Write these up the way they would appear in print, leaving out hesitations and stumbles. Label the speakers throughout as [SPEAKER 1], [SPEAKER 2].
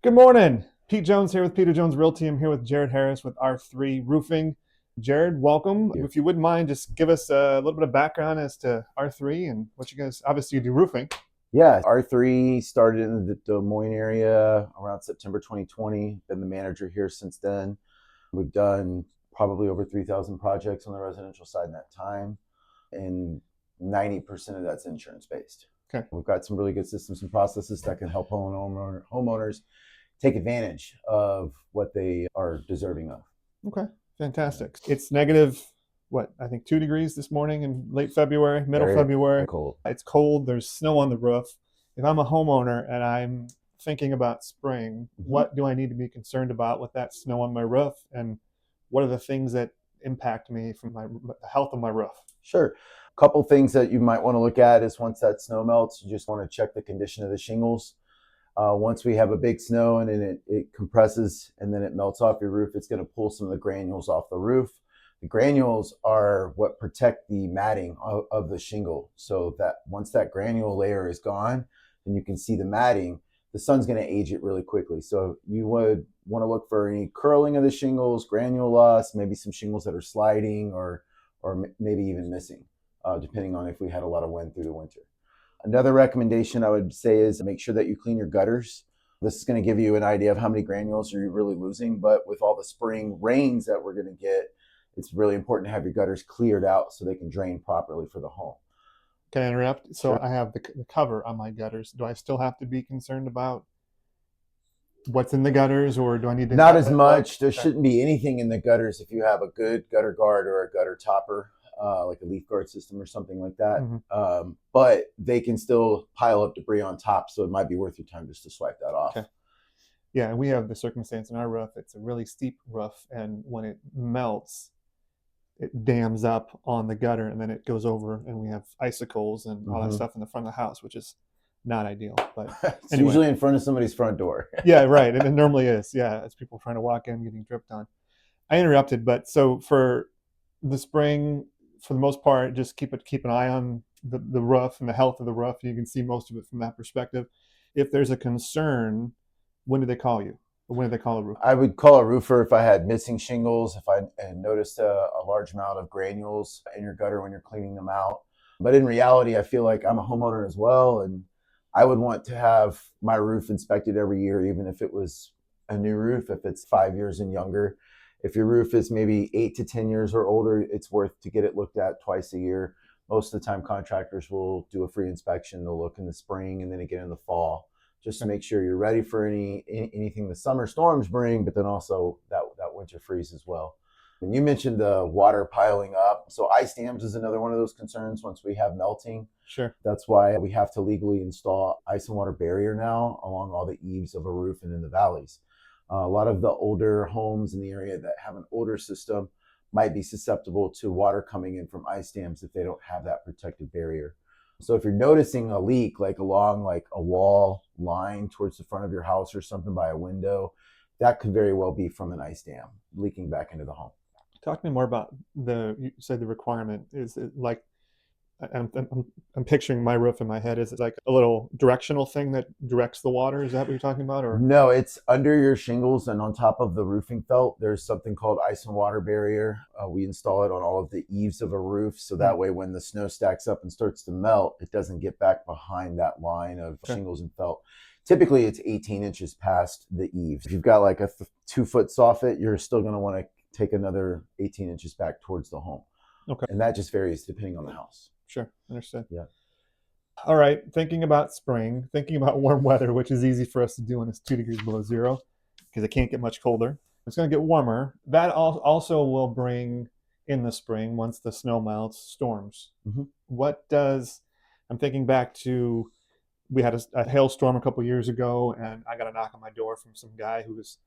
[SPEAKER 1] Good morning. Pete Jones here with Peter Jones Realty. I'm here with Jared Harris with R3 Roofing. Jared, welcome.
[SPEAKER 2] You.
[SPEAKER 1] If you wouldn't mind, just give us a little bit of background as to R3 and what you guys, obviously you do roofing.
[SPEAKER 2] Yeah, R3 started in the Des Moines area around September 2020. Been the manager here since then. We've done probably over 3,000 projects on the residential side in that time, and 90% of that's insurance based.
[SPEAKER 1] Okay.
[SPEAKER 2] We've got some really good systems and processes that can help homeowners take advantage of what they are deserving of.
[SPEAKER 1] Okay. Fantastic. It's negative, what, I think 2 degrees this morning in late February, middle
[SPEAKER 2] Very,
[SPEAKER 1] February.
[SPEAKER 2] very cold.
[SPEAKER 1] It's cold. There's snow on the roof. If I'm a homeowner and I'm thinking about spring, what do I need to be concerned about with that snow on my roof? And what are the things that impact me from the health of my roof?
[SPEAKER 2] Sure. A couple things that you might want to look at is once that snow melts, you just want to check the condition of the shingles. Once we have a big snow and then it compresses and then it melts off your roof, it's going to pull some of the granules off the roof. The granules are what protect the matting of the shingle. So that once that granule layer is gone, and you can see the matting, the sun's going to age it really quickly. So you would want to look for any curling of the shingles, granule loss, maybe some shingles that are sliding or maybe even missing, depending on if we had a lot of wind through the winter. Another recommendation I would say is make sure that you clean your gutters. This is going to give you an idea of how many granules you're really losing, but with all the spring rains that we're going to get, it's really important to have your gutters cleared out so they can drain properly for the home.
[SPEAKER 1] Can I interrupt? So
[SPEAKER 2] Sure.
[SPEAKER 1] I have the cover on my gutters. Do I still have to be concerned about what's in the gutters, or do I need to
[SPEAKER 2] Not
[SPEAKER 1] have
[SPEAKER 2] as
[SPEAKER 1] it
[SPEAKER 2] much. There
[SPEAKER 1] okay.
[SPEAKER 2] shouldn't be anything in the gutters if you have a good gutter guard or a gutter topper, like a leaf guard system or something like that. But they can still pile up debris on top, so it might be worth your time just to swipe that off.
[SPEAKER 1] Okay. Yeah, and we have the circumstance in our roof. It's a really steep roof, and when it melts, it dams up on the gutter, and then it goes over, and we have icicles and all that stuff in the front of the house, which is not ideal. But
[SPEAKER 2] It's
[SPEAKER 1] anyway,
[SPEAKER 2] usually in front of somebody's front door.
[SPEAKER 1] yeah, right. And it normally is. Yeah, it's people trying to walk in, getting dripped on. I interrupted, but so for the spring, for the most part, just keep an eye on the roof and the health of the roof. You can see most of it from that perspective. If there's a concern, when do they call you? Or when do they call a roofer?
[SPEAKER 2] I would call a roofer if I had missing shingles, if I had noticed a large amount of granules in your gutter when you're cleaning them out. But in reality, I feel like I'm a homeowner as well, and I would want to have my roof inspected every year, even if it was a new roof, if it's 5 years and younger. If your roof is maybe 8 to 10 years or older, it's worth to get it looked at twice a year. Most of the time, contractors will do a free inspection. They'll look in the spring and then again in the fall, just to make sure you're ready for anything the summer storms bring, but then also that winter freeze as well. And you mentioned the water piling up. So ice dams is another one of those concerns once we have melting.
[SPEAKER 1] Sure.
[SPEAKER 2] That's why we have to legally install ice and water barrier now along all the eaves of a roof and in the valleys. A lot of the older homes in the area that have an older system might be susceptible to water coming in from ice dams if they don't have that protective barrier. So if you're noticing a leak, like along like a wall line towards the front of your house or something by a window, that could very well be from an ice dam leaking back into the home.
[SPEAKER 1] Talk to me more about you said the requirement. Is it like, I'm picturing my roof in my head. Is it like a little directional thing that directs the water? Is that what you're talking about? Or
[SPEAKER 2] No, it's under your shingles and on top of the roofing felt. There's something called ice and water barrier. We install it on all of the eaves of a roof. So that way, when the snow stacks up and starts to melt, it doesn't get back behind that line of shingles and felt. Typically, it's 18 inches past the eaves. If you've got like a 2-foot soffit, you're still going to want to take another 18 inches back towards the home.
[SPEAKER 1] Okay.
[SPEAKER 2] And that just varies depending on the house.
[SPEAKER 1] Sure, understood.
[SPEAKER 2] Yeah.
[SPEAKER 1] All right, thinking about spring, thinking about warm weather, which is easy for us to do when it's 2 degrees below zero, because it can't get much colder. It's going to get warmer. That also will bring in the spring, once the snow melts, storms. I'm thinking back to, we had a hailstorm a couple years ago, and I got a knock on my door from some guy who was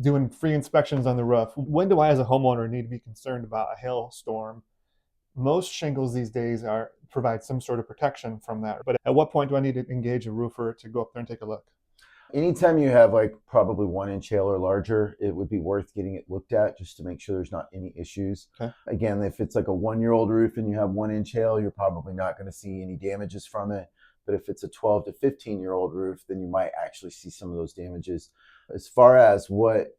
[SPEAKER 1] doing free inspections on the roof. When do I, as a homeowner, need to be concerned about a hailstorm? Most shingles these days provide some sort of protection from that. But at what point do I need to engage a roofer to go up there and take a look?
[SPEAKER 2] Anytime you have like probably 1-inch hail or larger, it would be worth getting it looked at just to make sure there's not any issues.
[SPEAKER 1] Okay.
[SPEAKER 2] Again, if it's like a 1-year-old roof and you have 1-inch hail, you're probably not going to see any damages from it. But if it's a 12 to 15-year-old roof, then you might actually see some of those damages. As far as what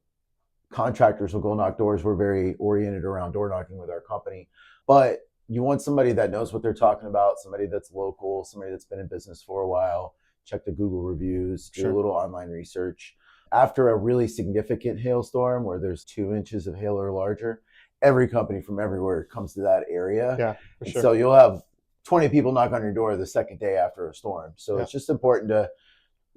[SPEAKER 2] contractors will go knock doors, we're very oriented around door knocking with our company. But you want somebody that knows what they're talking about, somebody that's local, somebody that's been in business for a while. Check the Google reviews, do a little online research. After a really significant hailstorm where there's 2 inches of hail or larger, every company from everywhere comes to that area.
[SPEAKER 1] Yeah, for
[SPEAKER 2] and
[SPEAKER 1] sure.
[SPEAKER 2] So you'll have 20 people knock on your door the second day after a storm. So it's just important to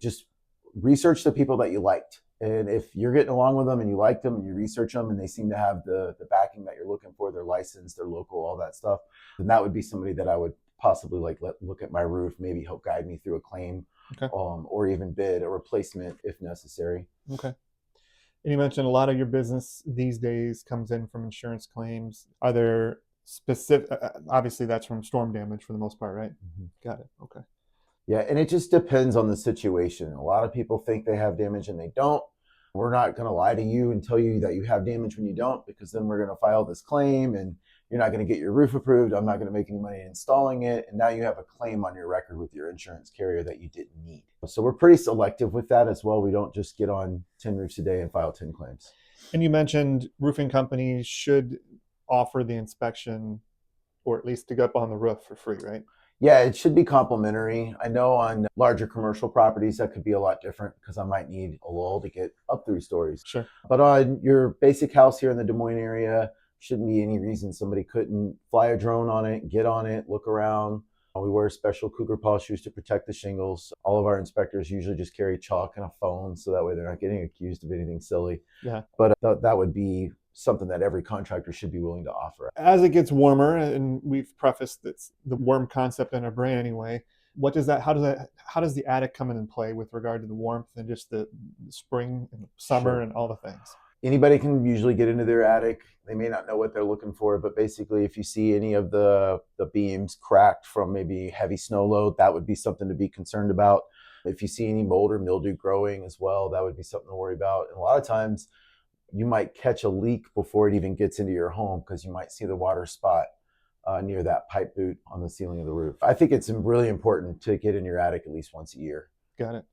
[SPEAKER 2] just research the people that you liked. And if you're getting along with them and you like them and you research them and they seem to have the backing that you're looking for, they're licensed, they're local, all that stuff, then that would be somebody that I would possibly let look at my roof, maybe help guide me through a claim, or even bid a replacement if necessary.
[SPEAKER 1] Okay. And you mentioned a lot of your business these days comes in from insurance claims. Are there specific, obviously that's from storm damage for the most part, right? Got it. Okay.
[SPEAKER 2] Yeah, and it just depends on the situation. A lot of people think they have damage and they don't. We're not going to lie to you and tell you that you have damage when you don't, because then we're going to file this claim and you're not going to get your roof approved. I'm not going to make any money installing it. And now you have a claim on your record with your insurance carrier that you didn't need. So we're pretty selective with that as well. We don't just get on 10 roofs a day and file 10 claims.
[SPEAKER 1] And you mentioned roofing companies should offer the inspection, or at least to go up on the roof for free, right?
[SPEAKER 2] Yeah, it should be complimentary. I know on larger commercial properties that could be a lot different because I might need a lull to get up 3 stories.
[SPEAKER 1] Sure.
[SPEAKER 2] But on your basic house here in the Des Moines area, shouldn't be any reason somebody couldn't fly a drone on it, get on it, look around. We wear special cougar paw shoes to protect the shingles. All of our inspectors usually just carry chalk and a phone, so that way they're not getting accused of anything silly.
[SPEAKER 1] Yeah.
[SPEAKER 2] But that would be something that every contractor should be willing to offer.
[SPEAKER 1] As it gets warmer, and we've prefaced it's the warm concept in our brain anyway, how does the attic come in and play with regard to the warmth and just the spring and summer and all the things?
[SPEAKER 2] Anybody can usually get into their attic. They may not know what they're looking for, but basically if you see any of the beams cracked from maybe heavy snow load, that would be something to be concerned about. If you see any mold or mildew growing as well, that would be something to worry about. And a lot of times you might catch a leak before it even gets into your home because you might see the water spot near that pipe boot on the ceiling of the roof. I think it's really important to get in your attic at least once a year.
[SPEAKER 1] Got it.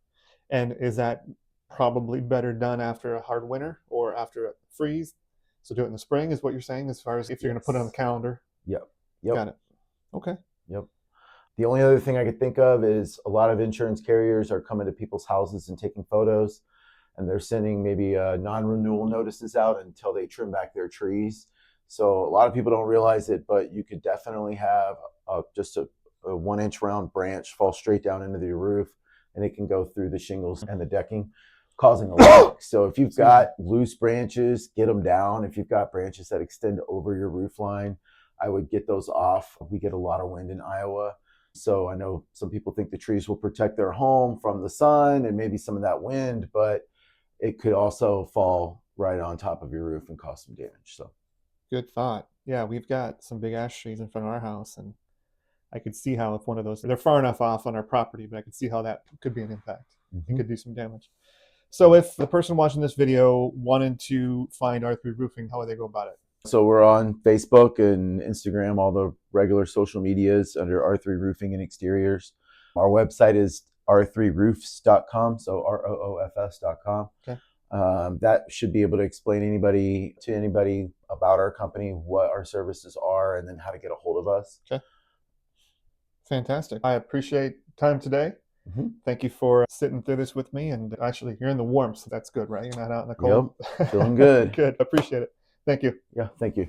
[SPEAKER 1] And is that probably better done after a hard winter or after a freeze? So do it in the spring is what you're saying, as far as if you're going to put it on the calendar?
[SPEAKER 2] Yep.
[SPEAKER 1] Got it. Okay.
[SPEAKER 2] Yep. The only other thing I could think of is a lot of insurance carriers are coming to people's houses and taking photos, and they're sending maybe non-renewal notices out until they trim back their trees. So a lot of people don't realize it, but you could definitely have just a 1-inch round branch fall straight down into the roof, and it can go through the shingles and the decking, causing a leak. So if you've got loose branches, get them down. If you've got branches that extend over your roof line, I would get those off. We get a lot of wind in Iowa. So I know some people think the trees will protect their home from the sun and maybe some of that wind, but it could also fall right on top of your roof and cause some damage. So
[SPEAKER 1] good thought. Yeah, we've got some big ash trees in front of our house, and I could see how if one of those, they're far enough off on our property, but I could see how that could be an impact. It could do some damage. So if the person watching this video wanted to find R3 Roofing, how would they go about it?
[SPEAKER 2] So we're on Facebook and Instagram, all the regular social medias under R3 Roofing and Exteriors. Our website is r3roofs.com, so roofs.com.
[SPEAKER 1] Okay.
[SPEAKER 2] That should be able to explain to anybody about our company, what our services are, and then how to get a hold of us.
[SPEAKER 1] Okay. Fantastic. I appreciate time today. Thank you for sitting through this with me, and actually you're in the warmth, so that's good, right? You're not out in the cold.
[SPEAKER 2] Yep. Feeling good.
[SPEAKER 1] Good. Appreciate it. Thank you.
[SPEAKER 2] Yeah, thank you.